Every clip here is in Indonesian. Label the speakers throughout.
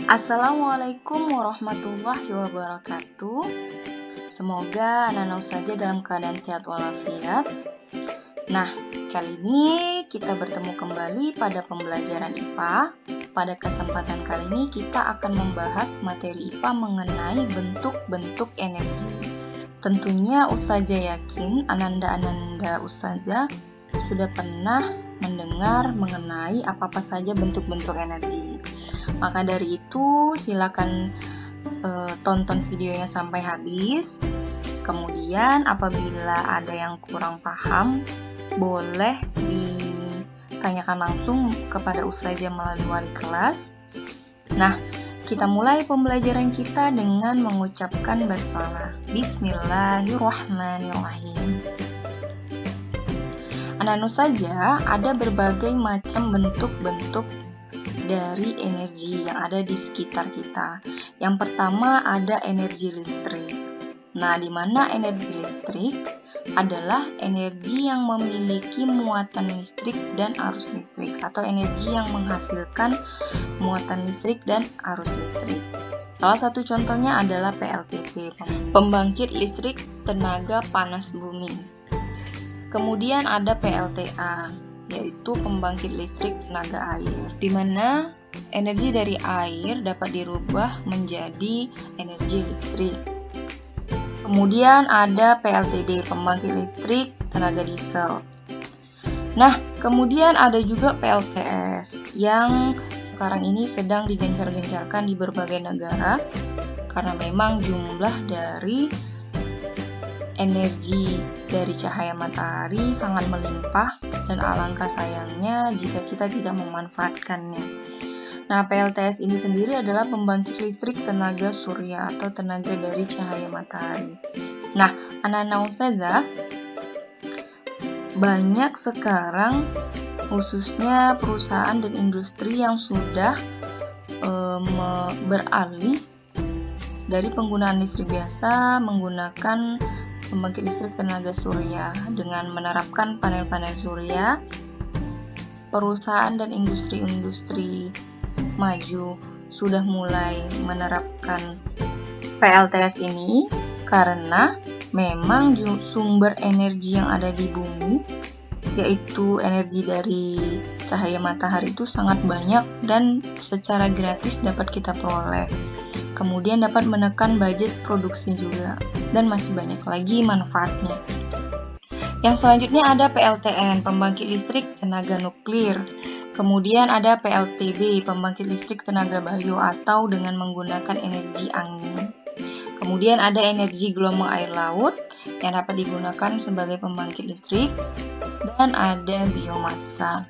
Speaker 1: Assalamualaikum warahmatullahi wabarakatuh. Semoga anak-anak ustazah dalam keadaan sehat walafiat. Nah, kali ini kita bertemu kembali pada pembelajaran IPA. Pada kesempatan kali ini kita akan membahas materi IPA mengenai bentuk-bentuk energi. Tentunya ustazah yakin ananda-ananda ustazah sudah pernah mendengar mengenai apa-apa saja bentuk-bentuk energi. Maka dari itu silakan tonton videonya sampai habis. Kemudian apabila ada yang kurang paham, boleh ditanyakan langsung kepada ustazah melalui wali kelas. Nah, kita mulai pembelajaran kita dengan mengucapkan basmalah. Bismillahirrahmanirrahim. Anak-anak ustazah, ada berbagai macam bentuk-bentuk dari energi yang ada di sekitar kita. Yang pertama ada energi listrik. Nah, di mana energi listrik adalah energi yang memiliki muatan listrik dan arus listrik, atau energi yang menghasilkan muatan listrik dan arus listrik. Salah satu contohnya adalah PLTP, pembangkit listrik tenaga panas bumi. Kemudian ada PLTA, yaitu pembangkit listrik tenaga air, di mana energi dari air dapat dirubah menjadi energi listrik. Kemudian ada PLTD, pembangkit listrik tenaga diesel. Nah, kemudian ada juga PLTS yang sekarang ini sedang digencar-gencarkan di berbagai negara karena memang jumlah dari energi dari cahaya matahari sangat melimpah dan alangkah sayangnya jika kita tidak memanfaatkannya. Nah, PLTS ini sendiri adalah pembangkit listrik tenaga surya atau tenaga dari cahaya matahari. Nah, anak-anak ustazah, banyak sekarang khususnya perusahaan dan industri yang sudah beralih dari penggunaan listrik biasa menggunakan pembangkit listrik tenaga surya. Dengan menerapkan panel-panel surya, perusahaan dan industri-industri maju sudah mulai menerapkan PLTS ini karena memang sumber energi yang ada di bumi, yaitu energi dari cahaya matahari, itu sangat banyak dan secara gratis dapat kita peroleh. Kemudian dapat menekan budget produksi juga, dan masih banyak lagi manfaatnya. Yang selanjutnya ada PLTN, pembangkit listrik tenaga nuklir. Kemudian ada PLTB, pembangkit listrik tenaga bayu atau dengan menggunakan energi angin. Kemudian ada energi gelombang air laut yang dapat digunakan sebagai pembangkit listrik, dan ada biomasa.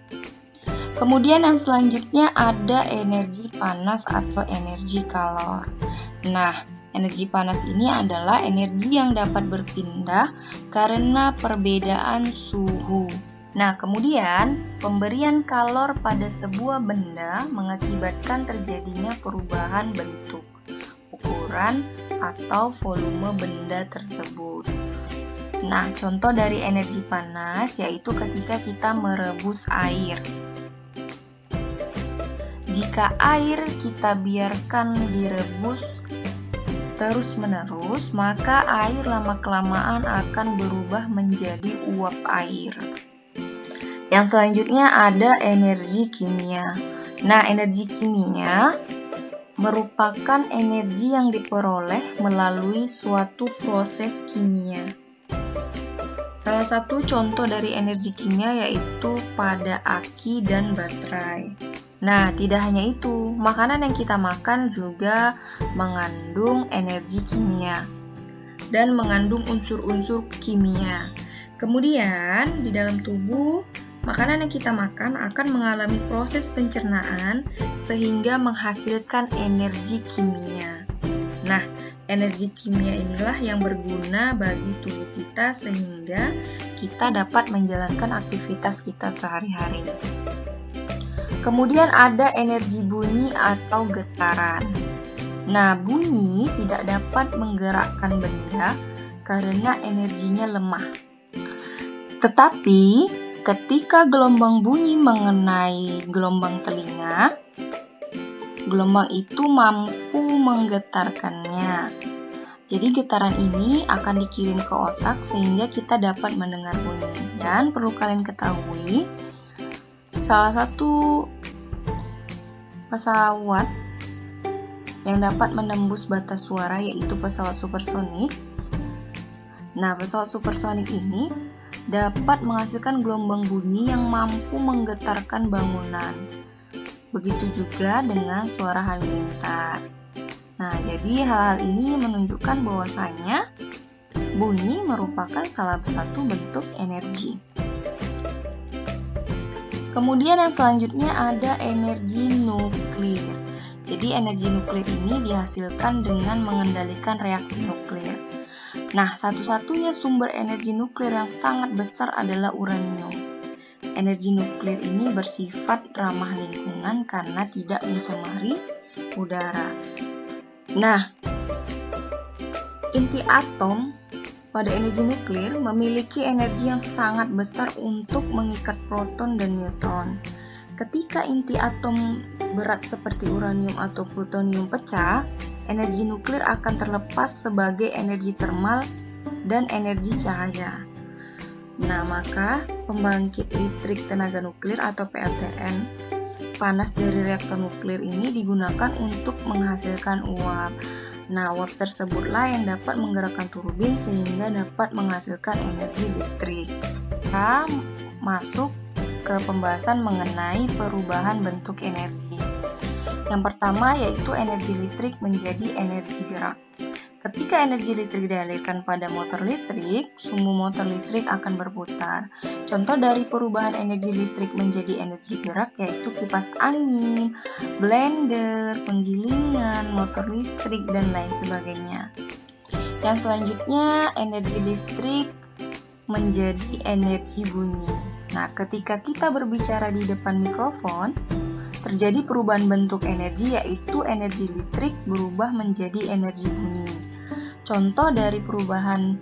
Speaker 1: Kemudian yang selanjutnya ada energi panas atau energi kalor. Nah, energi panas ini adalah energi yang dapat berpindah karena perbedaan suhu. Nah, kemudian pemberian kalor pada sebuah benda mengakibatkan terjadinya perubahan bentuk, ukuran, atau volume benda tersebut. Nah, contoh dari energi panas yaitu ketika kita merebus air. Jika air kita biarkan direbus terus-menerus, maka air lama-kelamaan akan berubah menjadi uap air. Yang selanjutnya ada energi kimia. Nah, energi kimia merupakan energi yang diperoleh melalui suatu proses kimia. Salah satu contoh dari energi kimia yaitu pada aki dan baterai. Nah, tidak hanya itu, makanan yang kita makan juga mengandung energi kimia dan mengandung unsur-unsur kimia. Kemudian, di dalam tubuh, makanan yang kita makan akan mengalami proses pencernaan sehingga menghasilkan energi kimia. Nah, energi kimia inilah yang berguna bagi tubuh kita sehingga kita dapat menjalankan aktivitas kita sehari-hari. Kemudian ada energi bunyi atau getaran. Nah, bunyi tidak dapat menggerakkan benda karena energinya lemah. Tetapi, ketika gelombang bunyi mengenai gelombang telinga, gelombang itu mampu menggetarkannya. Jadi getaran ini akan dikirim ke otak sehingga kita dapat mendengar bunyi. Dan perlu kalian ketahui, salah satu pesawat yang dapat menembus batas suara yaitu pesawat supersonik. Nah, pesawat supersonik ini dapat menghasilkan gelombang bunyi yang mampu menggetarkan bangunan. Begitu juga dengan suara halilintar. Nah, jadi hal-hal ini menunjukkan bahwasanya bunyi merupakan salah satu bentuk energi. Kemudian yang selanjutnya ada energi nuklir. Jadi energi nuklir ini dihasilkan dengan mengendalikan reaksi nuklir. Nah, satu-satunya sumber energi nuklir yang sangat besar adalah uranium. Energi nuklir ini bersifat ramah lingkungan karena tidak mencemari udara. Nah, inti atom pada energi nuklir memiliki energi yang sangat besar untuk mengikat proton dan neutron. Ketika inti atom berat seperti uranium atau plutonium pecah, energi nuklir akan terlepas sebagai energi termal dan energi cahaya. Nah, maka pembangkit listrik tenaga nuklir atau PLTN, panas dari reaktor nuklir ini digunakan untuk menghasilkan uap. Nah, uap tersebutlah yang dapat menggerakkan turbin sehingga dapat menghasilkan energi listrik. Kita masuk ke pembahasan mengenai perubahan bentuk energi. Yang pertama yaitu energi listrik menjadi energi gerak. Ketika energi listrik dialirkan pada motor listrik, sumbu motor listrik akan berputar. Contoh dari perubahan energi listrik menjadi energi gerak yaitu kipas angin, blender, penggilingan, motor listrik, dan lain sebagainya. Yang selanjutnya, energi listrik menjadi energi bunyi. Nah, ketika kita berbicara di depan mikrofon, terjadi perubahan bentuk energi yaitu energi listrik berubah menjadi energi bunyi. Contoh dari perubahan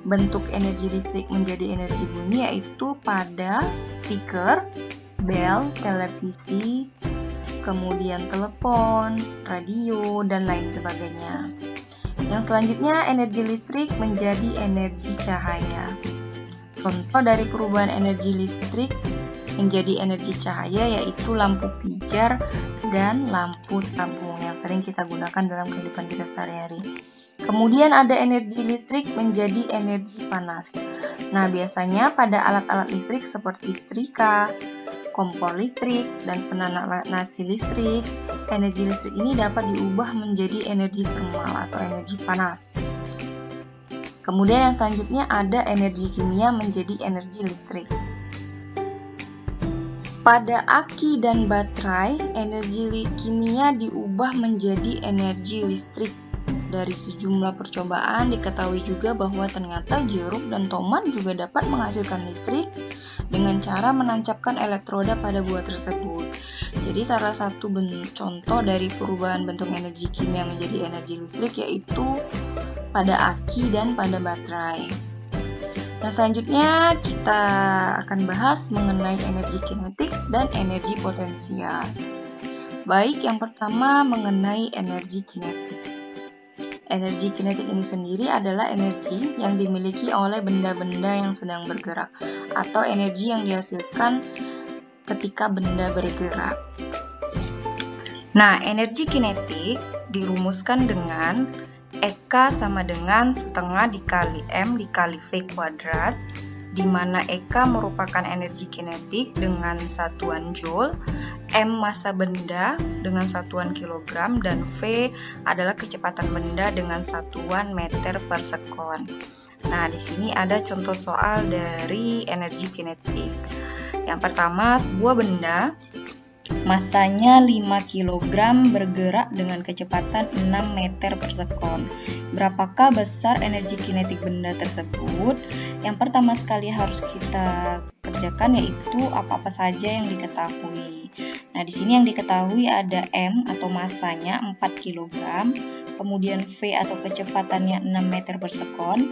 Speaker 1: bentuk energi listrik menjadi energi bunyi yaitu pada speaker, bel, televisi, kemudian telepon, radio, dan lain sebagainya. Yang selanjutnya, energi listrik menjadi energi cahaya. Contoh dari perubahan energi listrik menjadi energi cahaya yaitu lampu pijar dan lampu tabung yang sering kita gunakan dalam kehidupan kita sehari-hari. Kemudian ada energi listrik menjadi energi panas. Nah, biasanya pada alat-alat listrik seperti setrika, kompor listrik, dan penanak nasi listrik, energi listrik ini dapat diubah menjadi energi termal atau energi panas. Kemudian yang selanjutnya ada energi kimia menjadi energi listrik. Pada aki dan baterai, energi kimia diubah menjadi energi listrik. Dari sejumlah percobaan diketahui juga bahwa ternyata jeruk dan tomat juga dapat menghasilkan listrik dengan cara menancapkan elektroda pada buah tersebut. Jadi salah satu contoh dari perubahan bentuk energi kimia menjadi energi listrik yaitu pada aki dan pada baterai. Dan selanjutnya kita akan bahas mengenai energi kinetik dan energi potensial. Baik, yang pertama mengenai energi kinetik. Energi kinetik ini sendiri adalah energi yang dimiliki oleh benda-benda yang sedang bergerak atau energi yang dihasilkan ketika benda bergerak. Nah, energi kinetik dirumuskan dengan EK sama dengan setengah dikali M dikali V kuadrat, di mana EK merupakan energi kinetik dengan satuan Joule, M massa benda dengan satuan kilogram, dan V adalah kecepatan benda dengan satuan meter per sekon. Nah, di sini ada contoh soal dari energi kinetik. Yang pertama, sebuah benda masanya 5 kg bergerak dengan kecepatan 6 meter per sekon. Berapakah besar energi kinetik benda tersebut? Yang pertama sekali harus kita kerjakan yaitu apa-apa saja yang diketahui. Nah, di sini yang diketahui ada M atau masanya 4 kg, kemudian V atau kecepatannya 6 meter per sekon,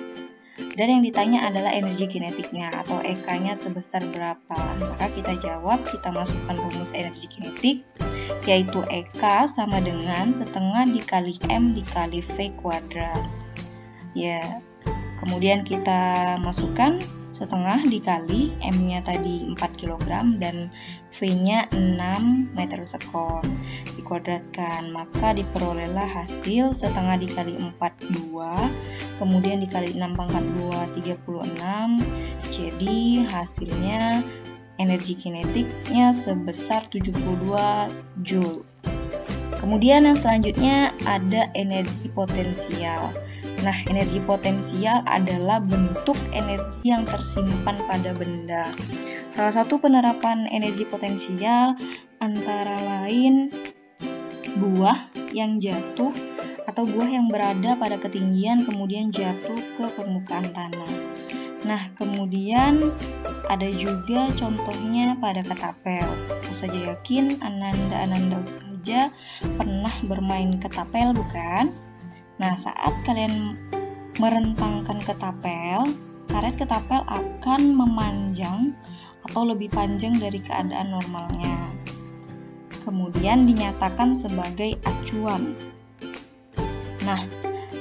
Speaker 1: dan yang ditanya adalah energi kinetiknya atau EK-nya sebesar berapa. Maka kita jawab, kita masukkan rumus energi kinetik yaitu EK sama dengan setengah dikali M dikali V kuadrat. Ya, kemudian kita masukkan setengah dikali M-nya tadi 4 kg dan V-nya 6 meter per sekon dikuadratkan, maka diperolehlah hasil setengah dikali 4 2, kemudian dikali 6 pangkat 2 36, jadi hasilnya energi kinetiknya sebesar 72 Joule. Kemudian yang selanjutnya ada energi potensial. Nah, energi potensial adalah bentuk energi yang tersimpan pada benda. Salah satu penerapan energi potensial antara lain buah yang jatuh atau buah yang berada pada ketinggian kemudian jatuh ke permukaan tanah. Nah, kemudian ada juga contohnya pada ketapel. Aku saja yakin Ananda saja pernah bermain ketapel, bukan? Nah, saat kalian merentangkan ketapel, karet ketapel akan memanjang atau lebih panjang dari keadaan normalnya. Kemudian dinyatakan sebagai acuan. Nah,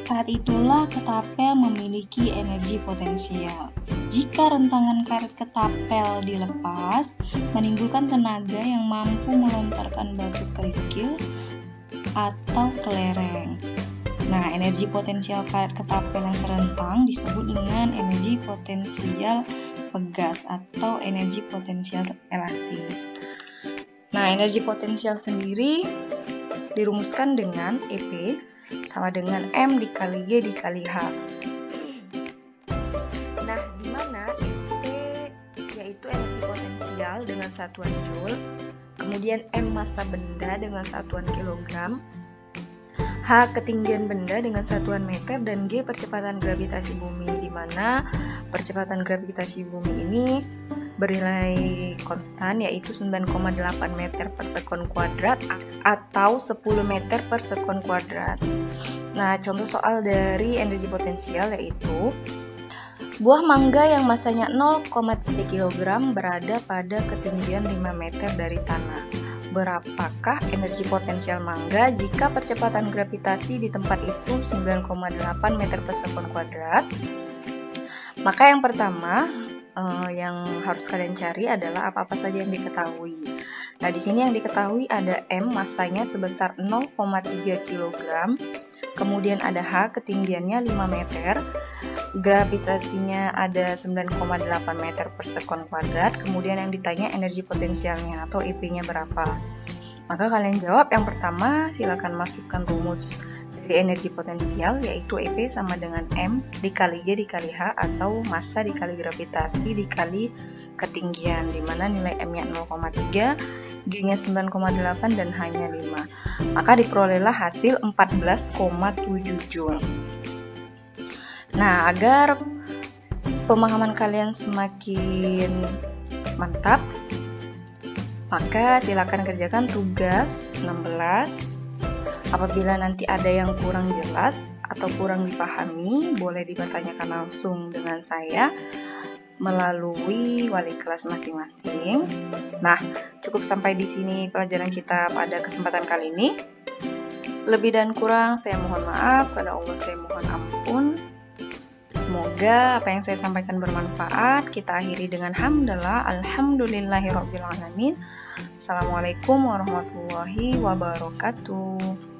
Speaker 1: saat itulah ketapel memiliki energi potensial. Jika rentangan karet ketapel dilepas, menimbulkan tenaga yang mampu melontarkan batu kerikil atau kelereng. Nah, energi potensial karet ketapel yang terentang disebut dengan energi potensial pegas atau energi potensial elastis. Nah, energi potensial sendiri dirumuskan dengan EP sama dengan M dikali G dikali H. Nah, di mana EP yaitu energi potensial dengan satuan Joule, kemudian M massa benda dengan satuan kilogram, H ketinggian benda dengan satuan meter, dan G percepatan gravitasi bumi, di mana percepatan gravitasi bumi ini bernilai konstan yaitu 9,8 meter per sekon kuadrat atau 10 meter per sekon kuadrat. Nah, contoh soal dari energi potensial yaitu buah mangga yang masanya 0,3 kg berada pada ketinggian 5 meter dari tanah. Berapakah energi potensial mangga jika percepatan gravitasi di tempat itu 9,8 meter per sekon kuadrat? Maka yang pertama yang harus kalian cari adalah apa-apa saja yang diketahui. Nah, di sini yang diketahui ada M masanya sebesar 0,3 kg, kemudian ada H ketinggiannya 5 meter, gravitasinya ada 9,8 meter per sekon kuadrat, kemudian yang ditanya energi potensialnya atau EP-nya berapa. Maka kalian jawab yang pertama, silakan masukkan rumus dari energi potensial yaitu EP sama dengan M dikali G dikali H atau massa dikali gravitasi dikali ketinggian, di mana nilai M-nya 0,3, G-nya 9,8 dan H-nya 5. Maka diperolehlah hasil 14,7 Joule. Nah, agar pemahaman kalian semakin mantap, maka silakan kerjakan tugas 16. Apabila nanti ada yang kurang jelas atau kurang dipahami, boleh dipertanyakan langsung dengan saya melalui wali kelas masing-masing. Nah, cukup sampai di sini pelajaran kita pada kesempatan kali ini. Lebih dan kurang saya mohon maaf, pada Allah saya mohon ampun. Semoga apa yang saya sampaikan bermanfaat. Kita akhiri dengan hamdalah, alhamdulillahirabbil alamin. Assalamualaikum warahmatullahi wabarakatuh.